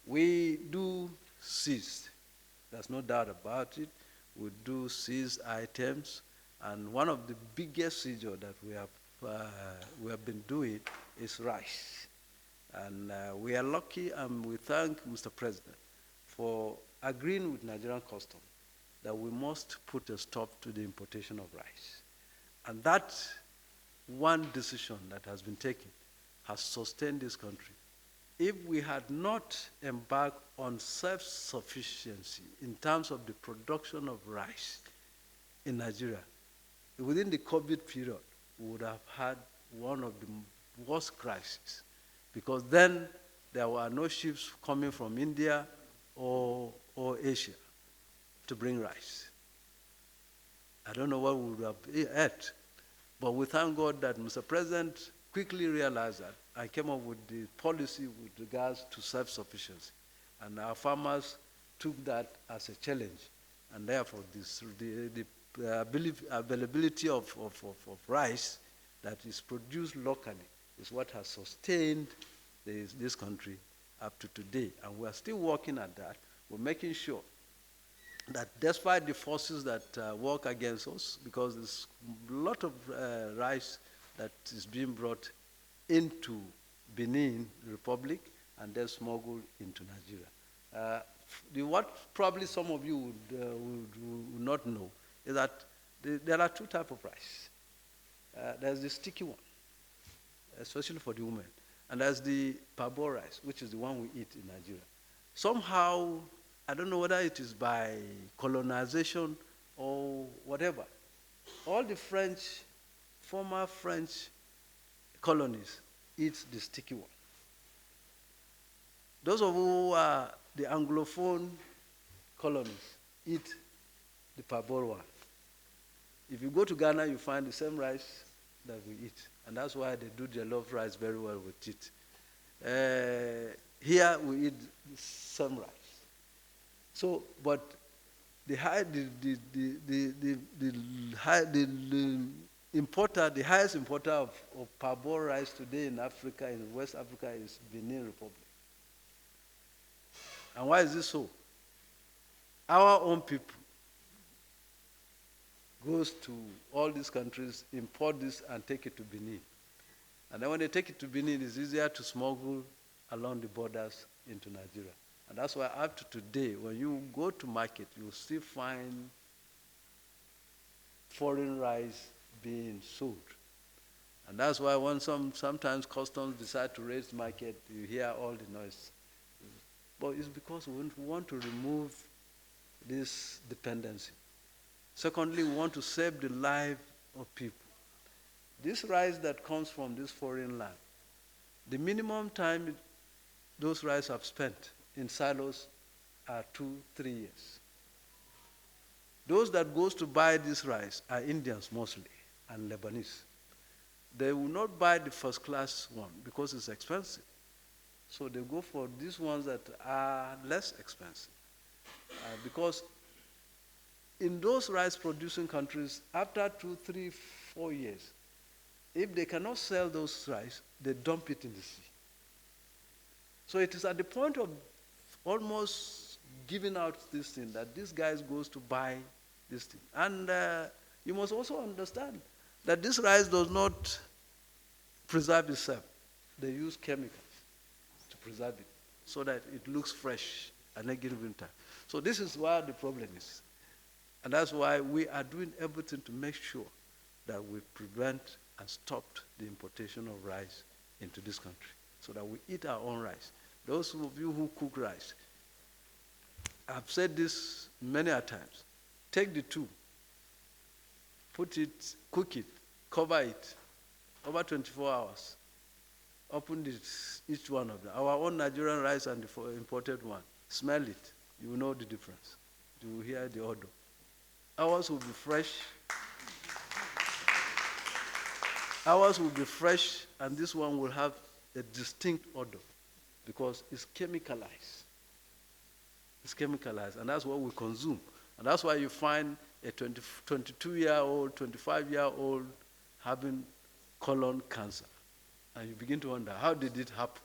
We do seize. There's no doubt about it. We do seize items, and one of the biggest seizure that we have been doing is rice. And we are lucky, and we thank Mr. President for agreeing with Nigerian Customs that we must put a stop to the importation of rice. And that one decision that has been taken has sustained this country. If we had not embarked on self-sufficiency in terms of the production of rice in Nigeria, within the COVID period, we would have had one of the worst crises, because then there were no ships coming from India or Asia to bring rice. I don't know what we would have ate, but we thank God that Mr. President quickly realized that and came up with the policy with regards to self-sufficiency. And our farmers took that as a challenge, and therefore the availability of rice that is produced locally is what has sustained this country up to today. And we're still working at that. We're making sure that despite the forces that work against us, because there's a lot of rice that is being brought into Benin Republic and then smuggled into Nigeria. What probably some of you would not know is that there are two types of rice. There's the sticky one, especially for the women, and there's the parboiled rice, which is the one we eat in Nigeria. Somehow, I don't know whether it is by colonization or whatever, all the former French colonies eat the sticky one. Those of who are the Anglophone colonies eat the parboiled one. If you go to Ghana, you find the same rice that we eat, and that's why they do their love rice very well with it. Here we eat the same rice. So, but the highest importer of parboiled rice today in Africa, in West Africa, is Benin Republic. And why is this so? Our own people goes to all these countries, import this, and take it to Benin. And then when they take it to Benin, it's easier to smuggle along the borders into Nigeria. And that's why up to today, when you go to market, you'll still find foreign rice being sold. And that's why when sometimes customs decide to raise the market, you hear all the noise. But it's because we want to remove this dependency. Secondly, we want to save the life of people. This rice that comes from this foreign land, the minimum time those rice have spent in silos are 2-3 years. Those that goes to buy this rice are Indians mostly and Lebanese. They will not buy the first class one because it's expensive. So they go for these ones that are less expensive. Because in those rice producing countries, after 2, 3, 4 years, if they cannot sell those rice, they dump it in the sea. So it is at the point of almost giving out this thing that these guys goes to buy this thing. And you must also understand that this rice does not preserve itself. They use chemicals to preserve it so that it looks fresh at any given time. So this is where the problem is. And that's why we are doing everything to make sure that we prevent and stop the importation of rice into this country so that we eat our own rice. Those of you who cook rice, I've said this many a times. Take the two, put it, cook it, cover it, over 24 hours. Open each one of them. Our own Nigerian rice and the imported one. Smell it. You will know the difference. You will hear the odor. Ours will be fresh. Ours will be fresh, and this one will have a distinct odor because it's chemicalized. It's chemicalized, and that's what we consume. And that's why you find a 22-year-old, 25-year-old having colon cancer. And you begin to wonder, how did it happen?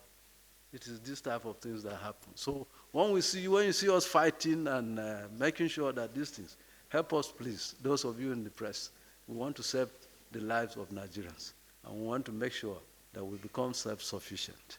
it is this type of things that happen. So when you see us fighting and making sure that these things, help us please, those of you in the press. We want to save the lives of Nigerians, and we want to make sure that we become self-sufficient.